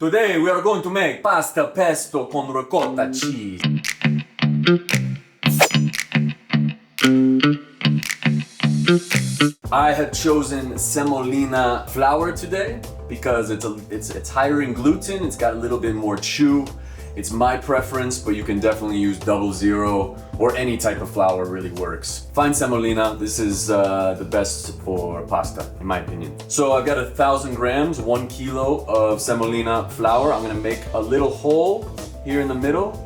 Today we are going to make pasta pesto con ricotta cheese. I have chosen semolina flour today because it's higher in gluten, it's got a little bit more chew. It's my preference, but you can definitely use 00 or any type of flour really works. Fine semolina, this is the best for pasta, in my opinion. So I've got 1,000 grams, 1 kilo of semolina flour. I'm gonna make a little hole here in the middle.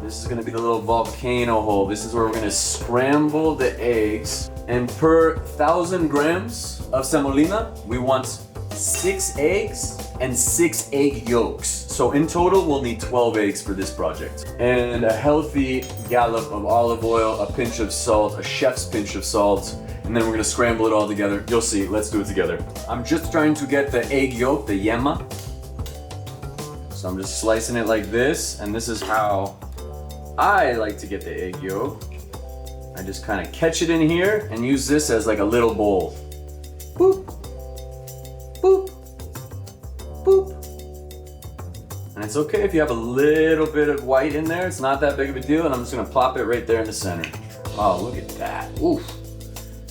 This is gonna be the little volcano hole. This is where we're gonna scramble the eggs. And per 1,000 grams of semolina, we want 6 eggs and 6 egg yolks. So in total, we'll need 12 eggs for this project. And a healthy gallop of olive oil, a pinch of salt, a chef's pinch of salt, and then we're gonna scramble it all together. You'll see, let's do it together. I'm just trying to get the egg yolk, the yema. So I'm just slicing it like this, and this is how I like to get the egg yolk. I just kind of catch it in here and use this as like a little bowl. Boop, boop, boop. And it's okay if you have a little bit of white in there. It's not that big of a deal. And I'm just gonna plop it right there in the center. Oh, look at that. Oof.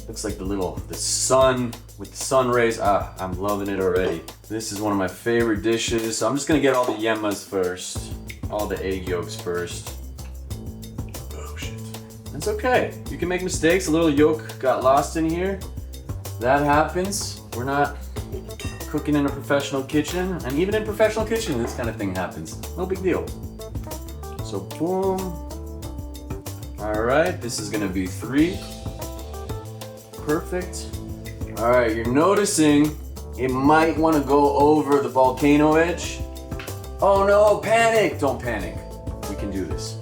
Looks like the sun with the sun rays. Ah, I'm loving it already. This is one of my favorite dishes. So I'm just gonna get all the yemas first. All the egg yolks first. Oh shit. It's okay. You can make mistakes. A little yolk got lost in here. That happens. We're not cooking in a professional kitchen, and even in professional kitchen, this kind of thing happens. No big deal. So boom. All right, this is gonna be 3. Perfect. All right, you're noticing it might want to go over the volcano edge. Oh no, panic! Don't panic. We can do this.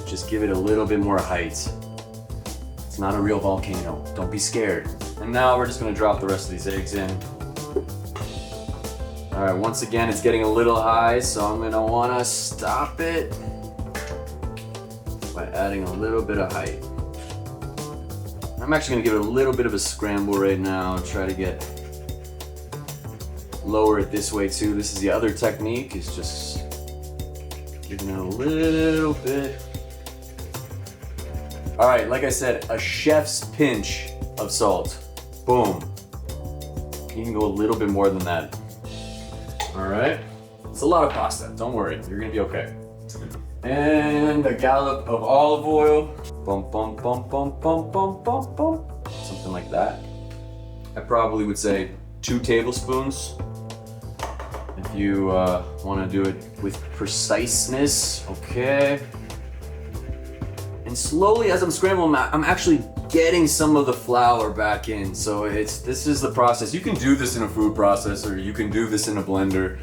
Just give it a little bit more height. It's not a real volcano. Don't be scared. And now we're just gonna drop the rest of these eggs in. All right, once again, it's getting a little high, so I'm gonna wanna stop it by adding a little bit of height. I'm actually gonna give it a little bit of a scramble right now, try to lower it this way too. This is the other technique, is just giving it a little bit. All right, like I said, a chef's pinch of salt. Boom. You can go a little bit more than that. All right, it's a lot of pasta. Don't worry, you're gonna be okay. And a gallop of olive oil. Bum, bum, bum, bum, bum, bum, bum, bum. Something like that. I probably would say 2 tablespoons. If you wanna do it with preciseness, okay. And slowly as I'm scrambling, I'm actually getting some of the flour back in. So this is the process. You can do this in a food processor, you can do this in a blender.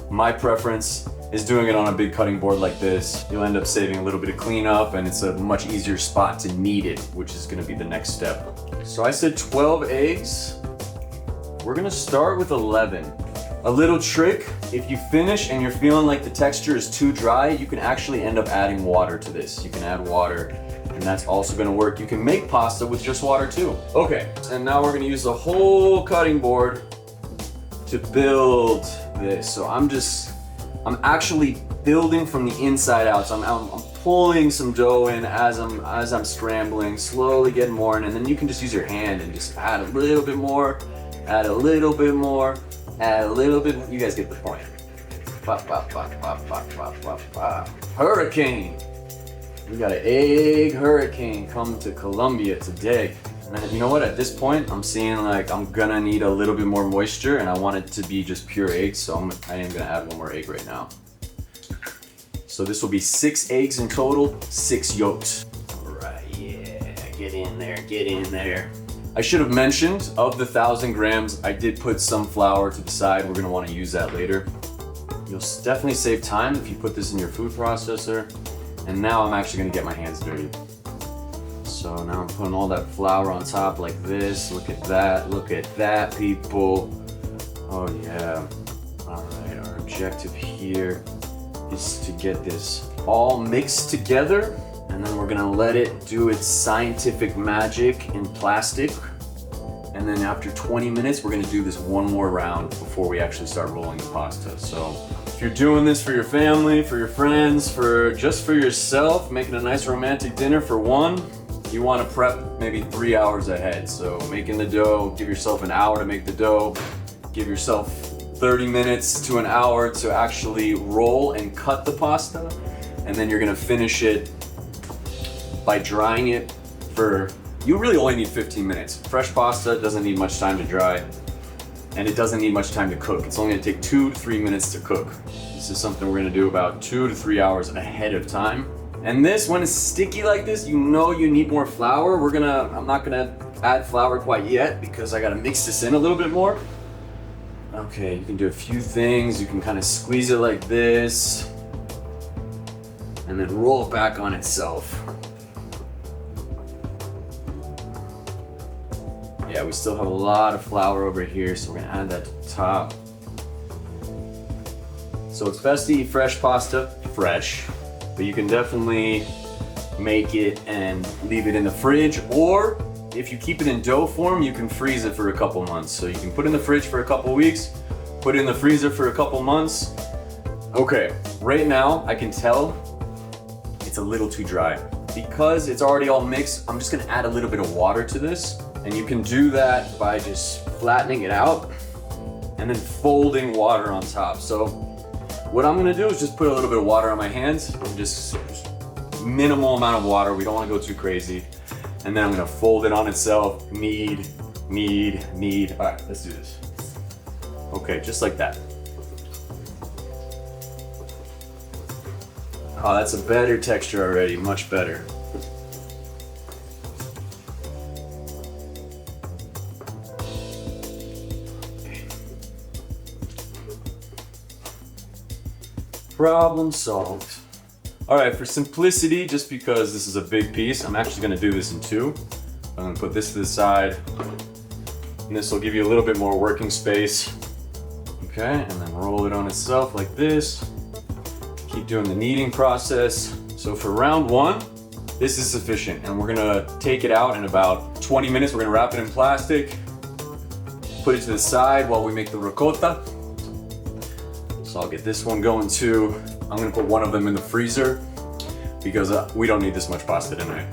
My preference is doing it on a big cutting board like this. You'll end up saving a little bit of cleanup, and it's a much easier spot to knead it, which is gonna be the next step. So I said 12 eggs. We're gonna start with 11. A little trick, if you finish and you're feeling like the texture is too dry, you can actually end up adding water to this. You can add water, and that's also gonna work. You can make pasta with just water too. Okay, and now we're gonna use the whole cutting board to build this. So I'm actually building from the inside out. So I'm pulling some dough in as I'm scrambling, slowly getting more in, and then you can just use your hand and just add a little bit more, add a little bit more, add a little bit. You guys get the point. Pop, pop, pop, pop, pop, pop, pop, pop. Hurricane. We got an egg hurricane coming to Colombia today. And then, you know what? At this point, I'm seeing like I'm gonna need a little bit more moisture, and I want it to be just pure eggs. So I am gonna add 1 more egg right now. So this will be 6 eggs in total, 6 yolks. All right, yeah, get in there, get in there. I should have mentioned, of the 1,000 grams, I did put some flour to the side. We're gonna wanna use that later. You'll definitely save time if you put this in your food processor. And now I'm actually gonna get my hands dirty. So now I'm putting all that flour on top like this. Look at that, people. Oh yeah. All right, our objective here is to get this all mixed together, and then we're gonna let it do its scientific magic in plastic. And then after 20 minutes, we're gonna do this one more round before we actually start rolling the pasta. So If you're doing this for your family, for your friends, just for yourself, making a nice romantic dinner for one, you want to prep maybe 3 hours ahead. So making the dough, give yourself an hour to make the dough, give yourself 30 minutes to an hour to actually roll and cut the pasta, and then you're gonna finish it by drying it for, you really only need 15 minutes. Fresh pasta doesn't need much time to dry, and it doesn't need much time to cook. It's only gonna take 2 to 3 minutes to cook. This is something we're gonna do about 2 to 3 hours ahead of time. And this, when it's sticky like this, you know you need more flour. I'm not gonna add flour quite yet because I gotta mix this in a little bit more. Okay, you can do a few things. You can kind of squeeze it like this and then roll it back on itself. Yeah, we still have a lot of flour over here, so we're gonna add that to the top. So it's best to eat fresh pasta, fresh, but you can definitely make it and leave it in the fridge, or if you keep it in dough form, you can freeze it for a couple months. So you can put it in the fridge for a couple weeks, put it in the freezer for a couple months. Okay, right now I can tell it's a little too dry. Because it's already all mixed, I'm just gonna add a little bit of water to this. And you can do that by just flattening it out and then folding water on top. So what I'm gonna do is just put a little bit of water on my hands, and just minimal amount of water. We don't wanna go too crazy. And then I'm gonna fold it on itself, knead, knead, knead. All right, let's do this. Okay, just like that. Oh, that's a better texture already, much better. Problem solved. All right, for simplicity, just because this is a big piece, I'm actually gonna do this in two. I'm gonna put this to the side, and this will give you a little bit more working space. Okay, and then roll it on itself like this. Keep doing the kneading process. So for round one, this is sufficient, and we're gonna take it out in about 20 minutes. We're gonna wrap it in plastic, put it to the side while we make the ricotta. So I'll get this one going too. I'm gonna put one of them in the freezer because we don't need this much pasta tonight.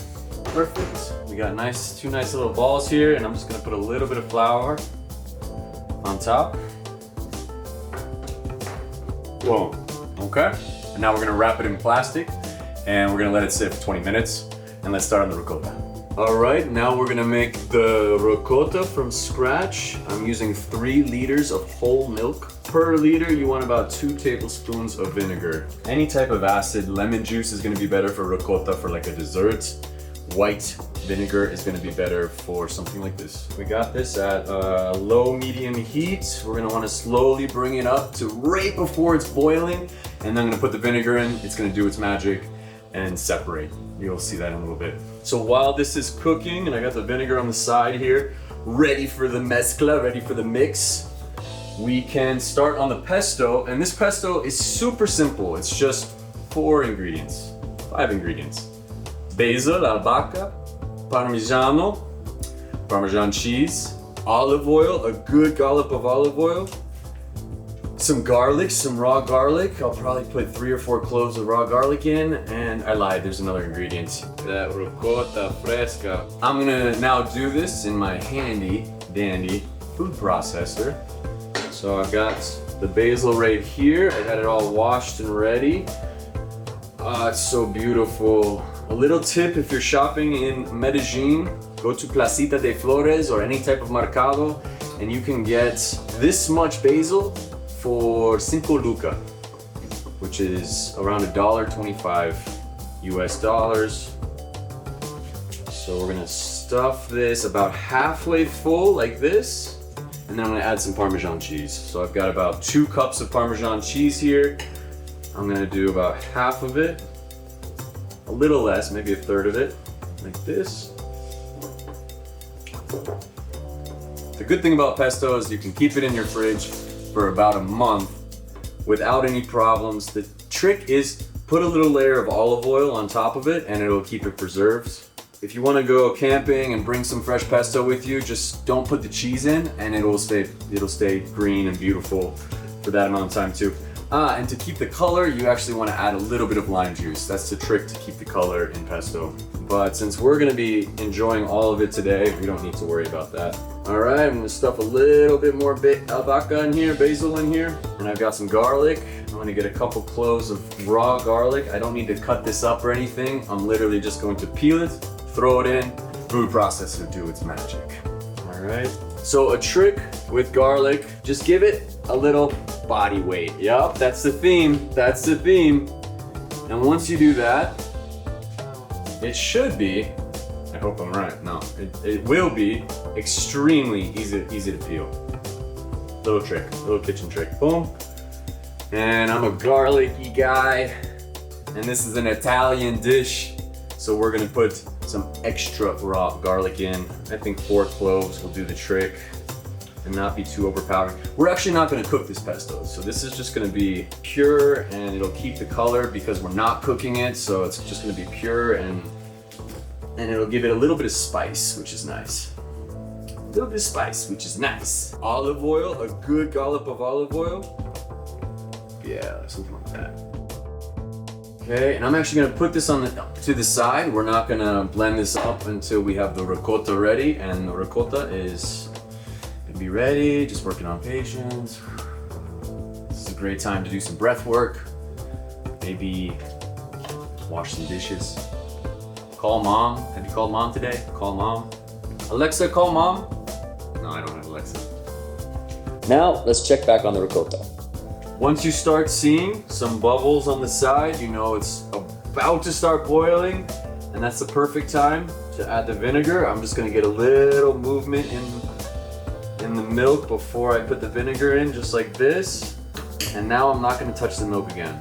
Perfect. We got two nice little balls here, and I'm just gonna put a little bit of flour on top. Whoa, okay. And now we're gonna wrap it in plastic, and we're gonna let it sit for 20 minutes, and let's start on the ricotta. All right, now we're gonna make the ricotta from scratch. I'm using 3 liters of whole milk. Per liter, you want about 2 tablespoons of vinegar. Any type of acid, lemon juice is gonna be better for ricotta for like a dessert. White vinegar is gonna be better for something like this. We got this at low medium heat. We're gonna wanna slowly bring it up to right before it's boiling. And then I'm gonna put the vinegar in. It's gonna do its magic and separate. You'll see that in a little bit. So while this is cooking, and I got the vinegar on the side here, ready for the mezcla, ready for the mix, we can start on the pesto. And this pesto is super simple. It's just 5 ingredients. Basil, albahaca, Parmesan cheese, olive oil, a good dollop of olive oil, some garlic, some raw garlic. I'll probably put 3 or 4 cloves of raw garlic in, and I lied, there's another ingredient. That ricotta fresca. I'm gonna now do this in my handy dandy food processor. So I've got the basil right here. I got it all washed and ready. It's so beautiful. A little tip, if you're shopping in Medellin, go to Placita de Flores or any type of mercado, and you can get this much basil for 5 lucas, which is around $1.25 US dollars. So we're gonna stuff this about halfway full like this, and then I'm gonna add some Parmesan cheese. So I've got about 2 cups of Parmesan cheese here. I'm gonna do about half of it, a little less, maybe 1/3 of it, like this. The good thing about pesto is you can keep it in your fridge for about a month without any problems. The trick is put a little layer of olive oil on top of it, and it'll keep it preserved. If you want to go camping and bring some fresh pesto with you, just don't put the cheese in, and it'll stay green and beautiful for that amount of time too. And to keep the color, you actually want to add a little bit of lime juice. That's the trick to keep the color in pesto. But since we're gonna be enjoying all of it today, we don't need to worry about that. All right, I'm gonna stuff a little bit more albahaca in here, basil in here, and I've got some garlic. I'm gonna get a couple cloves of raw garlic. I don't need to cut this up or anything. I'm literally just going to peel it, throw it in, food processor do its magic. All right. So a trick with garlic, just give it a little body weight. Yup, that's the theme. That's the theme. And once you do that, it should be, I hope I'm right. No, it will be extremely easy to peel. Little trick, little kitchen trick. Boom. And I'm a garlicky guy, and this is an Italian dish, so we're gonna put some extra raw garlic in. I think 4 cloves will do the trick and not be too overpowering. We're actually not gonna cook this pesto, so this is just gonna be pure, and it'll keep the color because we're not cooking it, so it's just gonna be pure, and it'll give it a little bit of spice, which is nice. A little bit of spice, which is nice. Olive oil, a good dollop of olive oil. Yeah, something like that. Okay, and I'm actually gonna put this on to the side. We're not gonna blend this up until we have the ricotta ready, and the ricotta is gonna be ready. Just working on patience. This is a great time to do some breath work. Maybe wash some dishes. Call mom. Have you called mom today? Call mom. Alexa, call mom. No, I don't have Alexa. Now let's check back on the ricotta. Once you start seeing some bubbles on the side, you know it's about to start boiling, and that's the perfect time to add the vinegar. I'm just gonna get a little movement in the milk before I put the vinegar in, just like this. And now I'm not gonna touch the milk again.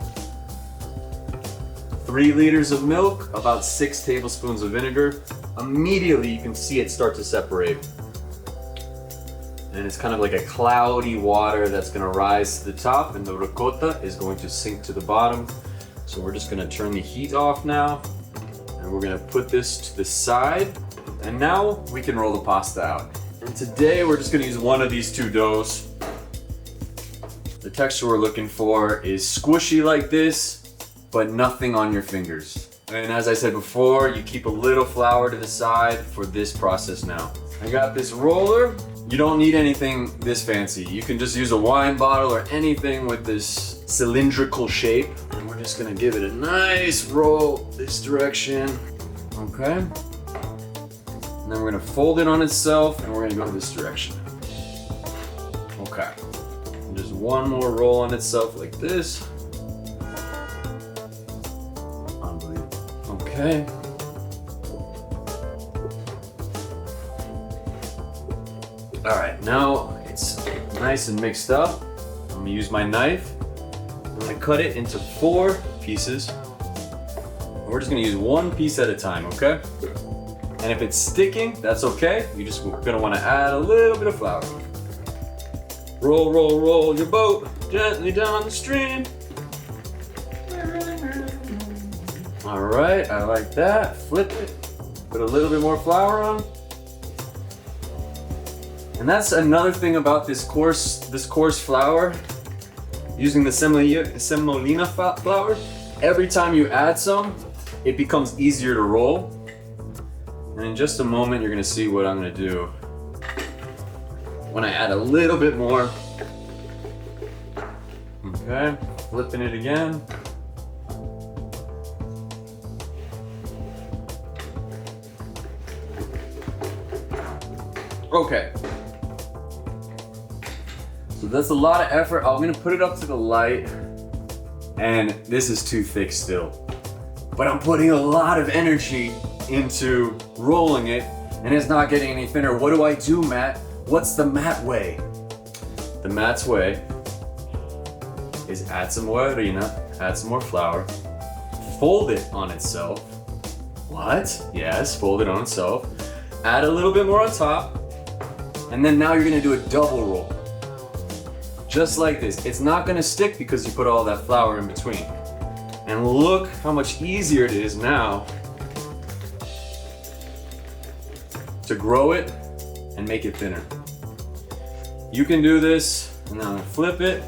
3 liters of milk, about 6 tablespoons of vinegar. Immediately you can see it start to separate. And it's kind of like a cloudy water that's gonna rise to the top, and the ricotta is going to sink to the bottom. So we're just gonna turn the heat off now, and we're gonna put this to the side. And now we can roll the pasta out. And today we're just gonna use one of these 2 doughs. The texture we're looking for is squishy like this, but nothing on your fingers. And as I said before, you keep a little flour to the side for this process now. I got this roller. You don't need anything this fancy. You can just use a wine bottle or anything with this cylindrical shape. And we're just gonna give it a nice roll this direction. Okay. And then we're gonna fold it on itself, and we're gonna go this direction. Okay. And just one more roll on itself like this. Unbelievable. Okay. All right, now it's nice and mixed up. I'm gonna use my knife. I'm gonna cut it into 4 pieces. We're just gonna use 1 piece at a time, okay? And if it's sticking, that's okay. You're just gonna wanna add a little bit of flour. Roll, roll, roll your boat gently down the stream. All right, I like that. Flip it, put a little bit more flour on. And that's another thing about this coarse flour, using the semolina flour. Every time you add some, it becomes easier to roll. And in just a moment, you're gonna see what I'm gonna do when I add a little bit more. Okay, flipping it again. Okay. So that's a lot of effort. I'm gonna put it up to the light, and this is too thick still. But I'm putting a lot of energy into rolling it, and it's not getting any thinner. What do I do, Matt? What's the Matt way? The Matt's way is add some more harina, add some more flour, fold it on itself. What? Yes, fold it on itself. Add a little bit more on top, and then now you're gonna do a double roll. Just like this. It's not gonna stick because you put all that flour in between. And look how much easier it is now to grow it and make it thinner. You can do this, and now I'm gonna flip it,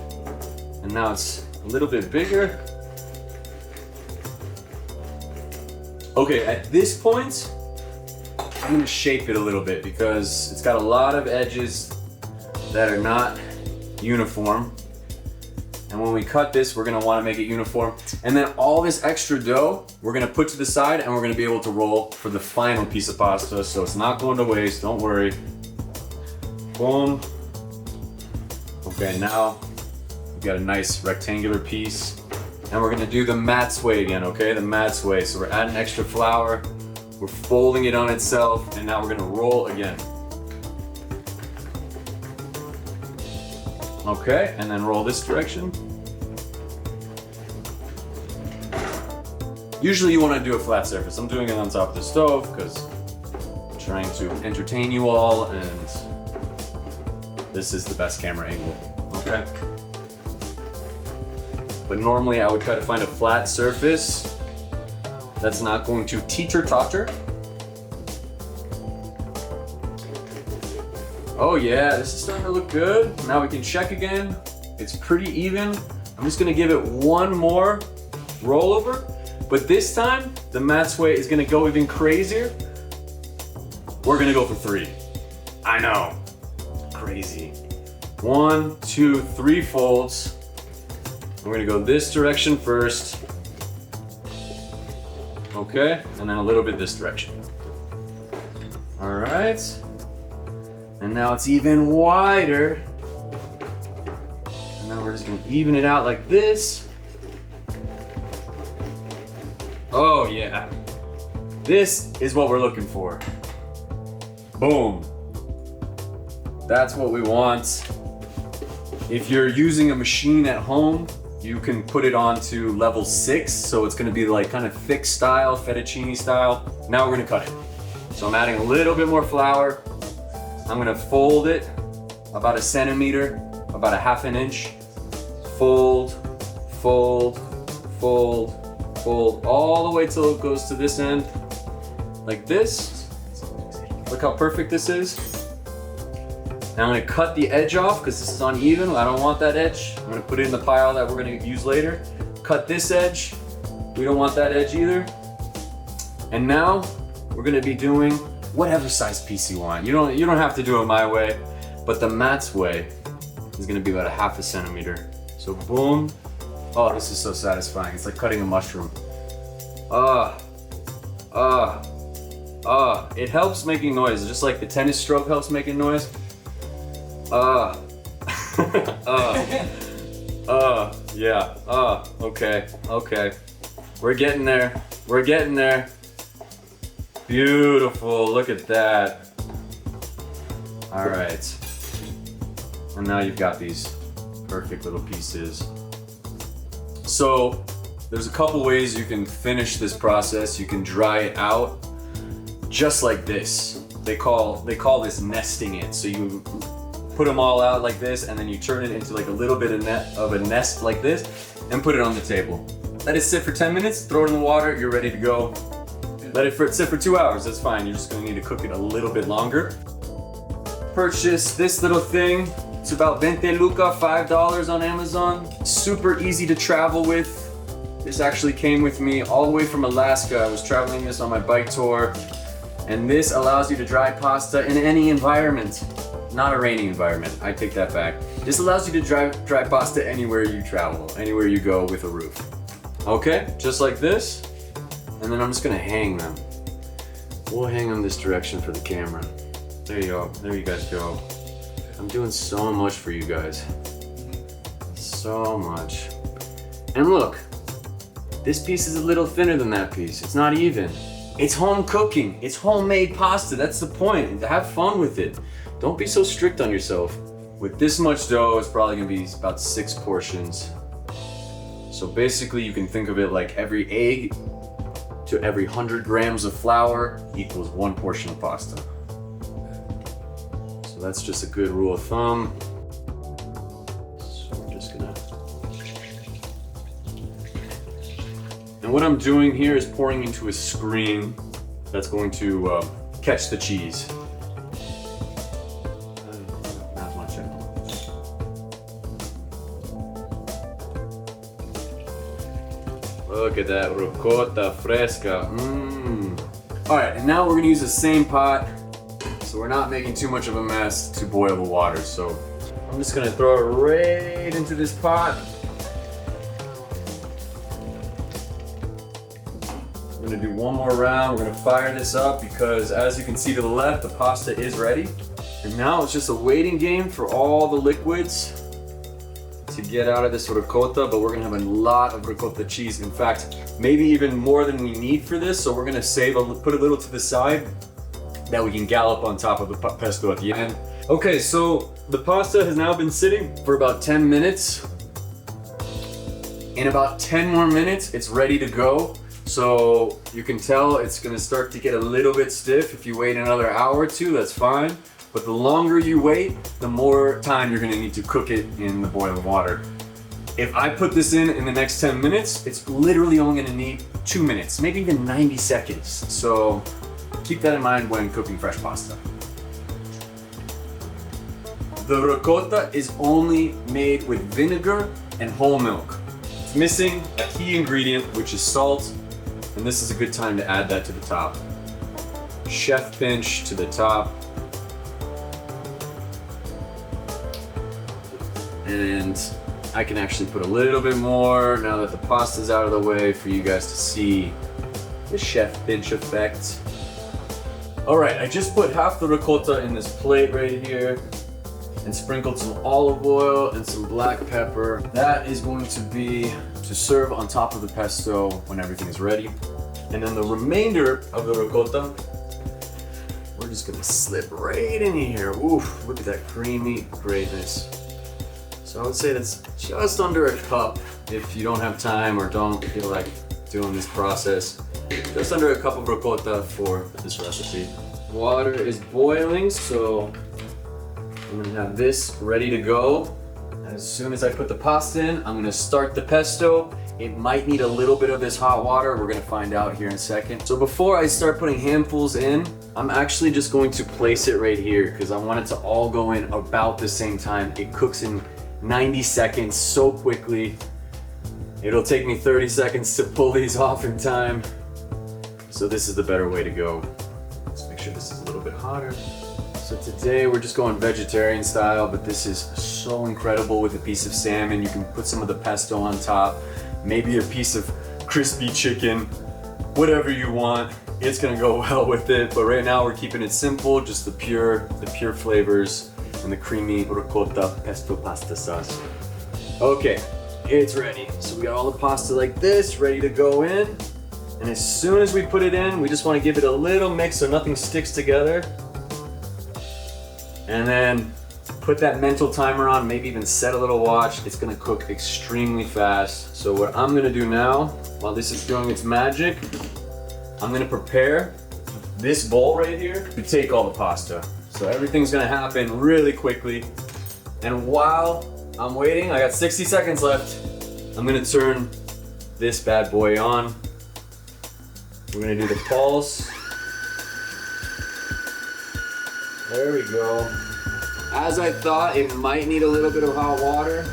and now it's a little bit bigger. Okay, at this point, I'm gonna shape it a little bit because it's got a lot of edges that are not uniform. And when we cut this, we're gonna wanna make it uniform. And then all this extra dough, we're gonna put to the side and we're gonna be able to roll for the final piece of pasta. So it's not going to waste, don't worry. Boom. Okay, now we've got a nice rectangular piece. And we're gonna do the mat sway again, okay? The mat sway. So we're adding extra flour, we're folding it on itself, and now we're gonna roll again. Okay, and then roll this direction. Usually you wanna do a flat surface. I'm doing it on top of the stove because I'm trying to entertain you all, and this is the best camera angle, okay? But normally I would try to find a flat surface that's not going to teeter-totter. Oh yeah, this is starting to look good. Now we can check again. It's pretty even. I'm just gonna give it one more rollover, but this time the mat sway is gonna go even crazier. We're gonna go for 3. I know, crazy. 1, 2, 3 folds. We're gonna go this direction first. Okay, and then a little bit this direction. All right. And now it's even wider. And then we're just gonna even it out like this. Oh yeah. This is what we're looking for. Boom. That's what we want. If you're using a machine at home, you can put it on to level 6, so it's gonna be like kind of thick style, fettuccine style. Now we're gonna cut it. So I'm adding a little bit more flour. I'm gonna fold it about 1 centimeter, about 1/2 inch. Fold, fold, fold, fold, all the way till it goes to this end, like this. Look how perfect this is. Now I'm gonna cut the edge off because this is uneven. I don't want that edge. I'm gonna put it in the pile that we're gonna use later. Cut this edge. We don't want that edge either. And now we're gonna be doing whatever size piece you want. You don't have to do it my way, but the Matt's way is gonna be about 1/2 centimeter. So boom. Oh, this is so satisfying. It's like cutting a mushroom. It helps making noise, just like the tennis stroke helps making noise. Yeah, okay. We're getting there, we're getting there. Beautiful, look at that. All right. And now you've got these perfect little pieces. So there's a couple ways you can finish this process. You can dry it out just like this. They call this nesting it. So you put them all out like this, and then you turn it into like a little bit of a nest like this, and put it on the table. Let it sit for 10 minutes, throw it in the water, you're ready to go. Let it sit for 2 hours, that's fine. You're just gonna need to cook it a little bit longer. Purchase this little thing. It's about 20 luca, $5 on Amazon. Super easy to travel with. This actually came with me all the way from Alaska. I was traveling this on my bike tour. And this allows you to dry pasta in any environment. Not a rainy environment, I take that back. This allows you to dry pasta anywhere you travel, anywhere you go with a roof. Okay, just like this. And then I'm just gonna hang them. We'll hang them this direction for the camera. There you go, there you guys go. I'm doing so much for you guys. So much. And look, this piece is a little thinner than that piece. It's not even. It's home cooking, it's homemade pasta, that's the point. Have fun with it. Don't be so strict on yourself. With this much dough, it's probably gonna be about 6 portions. So basically you can think of it like every egg to every 100 grams of flour equals 1 portion of pasta. So that's just a good rule of thumb. So we're just gonna... And what I'm doing here is pouring into a screen that's going to catch the cheese. Not much anymore. Look at that ricotta fresca. Mmm. All right, and now we're gonna use the same pot, so we're not making too much of a mess to boil the water. So I'm just gonna throw it right into this pot. We're gonna do one more round. We're gonna fire this up because as you can see to the left, the pasta is ready. And now it's just a waiting game for all the liquids to get out of this ricotta, but we're gonna have a lot of ricotta cheese. In fact, maybe even more than we need for this. So we're gonna put a little to the side that we can gallop on top of the pesto at the end. Okay, so the pasta has now been sitting for about 10 minutes. In about 10 more minutes, it's ready to go. So you can tell it's gonna start to get a little bit stiff. If you wait another hour or two, that's fine. But the longer you wait, the more time you're gonna need to cook it in the boiling water. If I put this in the next 10 minutes, it's literally only gonna need 2 minutes, maybe even 90 seconds. So keep that in mind when cooking fresh pasta. The ricotta is only made with vinegar and whole milk. It's missing a key ingredient, which is salt, and this is a good time to add that to the top. Chef pinch to the top. And I can actually put a little bit more now that the pasta's out of the way for you guys to see the chef pinch effect. All right, I just put half the ricotta in this plate right here and sprinkled some olive oil and some black pepper. That is going to be to serve on top of the pesto when everything is ready. And then the remainder of the ricotta, we're just gonna slip right in here. Oof, look at that creamy greatness. So I would say that's just under a cup if you don't have time or don't feel like doing this process. Just under a cup of ricotta for this recipe. Water is boiling, so I'm gonna have this ready to go. As soon as I put the pasta in, I'm gonna start the pesto. It might need a little bit of this hot water. We're gonna find out here in a second. So before I start putting handfuls in, I'm actually just going to place it right here because I want it to all go in about the same time. It cooks in 90 seconds so quickly. It'll take me 30 seconds to pull these off in time. So this is the better way to go. Let's make sure this is a little bit hotter. So today we're just going vegetarian style, but this is so incredible with a piece of salmon. You can put some of the pesto on top, maybe a piece of crispy chicken, whatever you want. It's gonna go well with it, but right now we're keeping it simple, just the pure flavors and the creamy ricotta pesto pasta sauce. Okay, it's ready. So we got all the pasta like this, ready to go in. And as soon as we put it in, we just want to give it a little mix so nothing sticks together. And then put that mental timer on, maybe even set a little watch. It's gonna cook extremely fast. So what I'm gonna do now, while this is doing its magic, I'm gonna prepare this bowl right here to take all the pasta. So everything's gonna happen really quickly. And while I'm waiting, I got 60 seconds left. I'm gonna turn this bad boy on. We're gonna do the pulse. There we go. As I thought, it might need a little bit of hot water.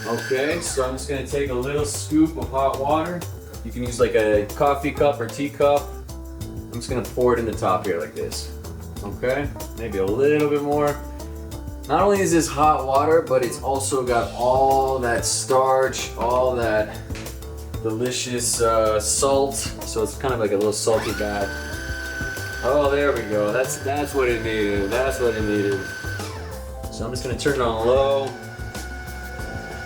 Okay, so I'm just gonna take a little scoop of hot water. You can use like a coffee cup or tea cup. I'm just gonna pour it in the top here like this. Okay, maybe a little bit more. Not only is this hot water, but it's also got all that starch, all that delicious salt. So it's kind of like a little salty bath. Oh, there we go. That's what it needed. That's what it needed. So I'm just gonna turn it on low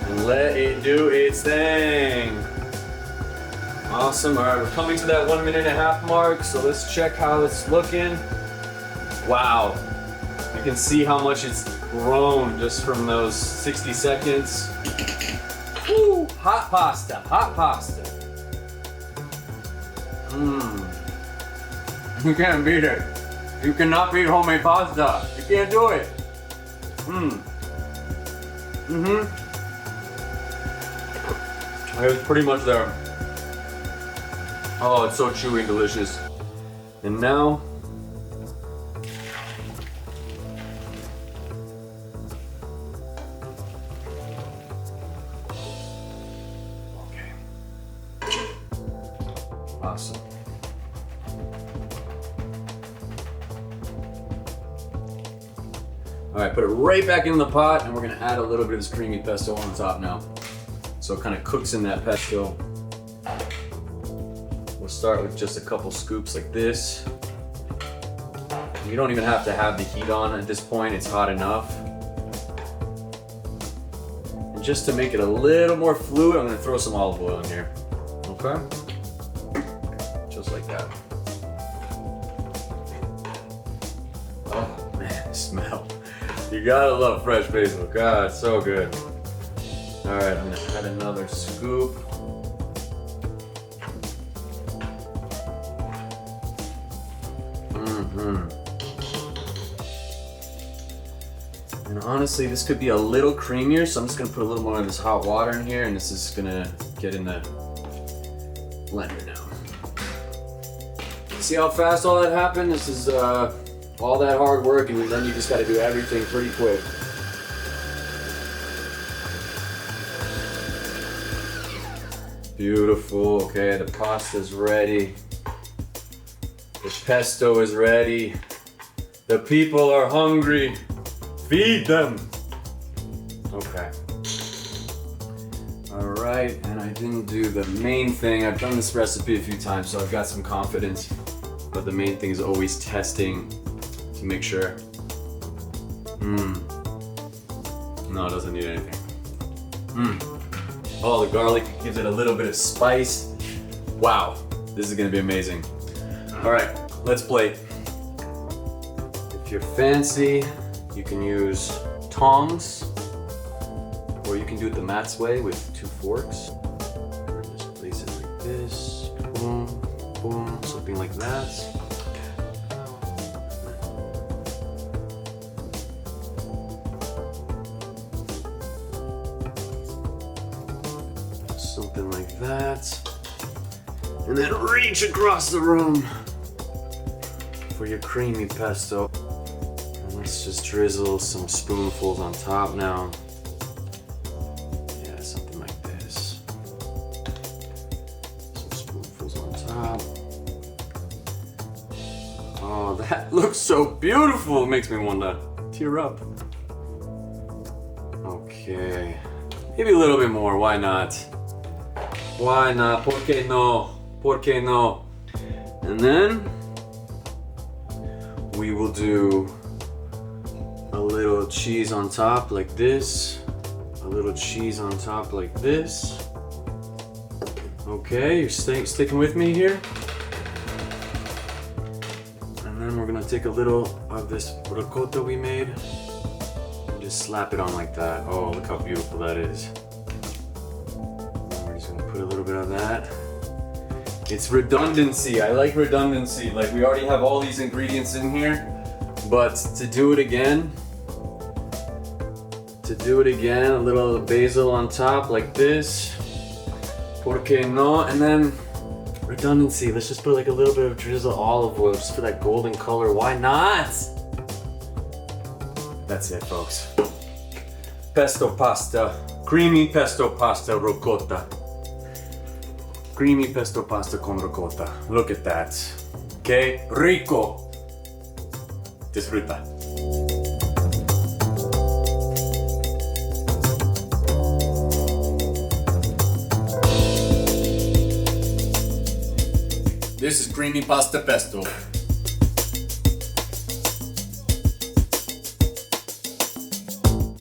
and let it do its thing. Awesome. All right, we're coming to that 1.5 minute mark. So let's check how it's looking. Wow. You can see how much it's grown just from those 60 seconds. Woo! Hot pasta, hot pasta. You can't beat it. You cannot beat homemade pasta. You can't do it. It was pretty much there. Oh, it's so chewy and delicious. And now, Awesome. All right, put it right back in the pot, and we're gonna add a little bit of this creamy pesto on top now. So it kind of cooks in that pesto. We'll start with just a couple scoops like this. You don't even have to have the heat on at this point, it's hot enough. And just to make it a little more fluid, I'm gonna throw some olive oil in here. Okay? Just like that. Oh man, the smell. You gotta love fresh basil. God, it's so good. All right, I'm gonna add another scoop. And honestly, this could be a little creamier, so I'm just gonna put a little more of this hot water in here, and this is gonna get in the blender now. See how fast all that happened? This is all that hard work, and then you just gotta do everything pretty quick. Beautiful. Okay, the pasta's ready. The pesto is ready. The people are hungry. Feed them. Okay. All right, and I didn't do the main thing. I've done this recipe a few times, so I've got some confidence. But the main thing is always testing to make sure. No, it doesn't need anything. Oh, the garlic gives it a little bit of spice. Wow, this is gonna be amazing. All right, let's plate. If you're fancy, you can use tongs, or you can do it the Matt's way with 2 forks. Just place it like this, boom, boom, something like that. Something like that. And then reach across the room for your creamy pesto. And let's just drizzle some spoonfuls on top now. Yeah, something like this. Some spoonfuls on top. Oh, that looks so beautiful. It makes me want to tear up. Okay. Maybe a little bit more, why not? Why not? ¿Por qué no? ¿Por qué no? And then we will do a little cheese on top like this. A little cheese on top like this. Okay, you're sticking with me here? And then we're gonna take a little of this ricotta we made and just slap it on like that. Oh, look how beautiful that is. Put a little bit of that. It's redundancy. I like redundancy. Like, we already have all these ingredients in here, but to do it again, a little basil on top like this. ¿Por qué no? And then redundancy. Let's just put like a little bit of drizzle olive oil just for that golden color. Why not? That's it, folks. Pesto pasta. Creamy pesto pasta ricotta. Creamy pesto pasta con ricotta. Look at that. Que rico. Disfruta. This is creamy pasta pesto.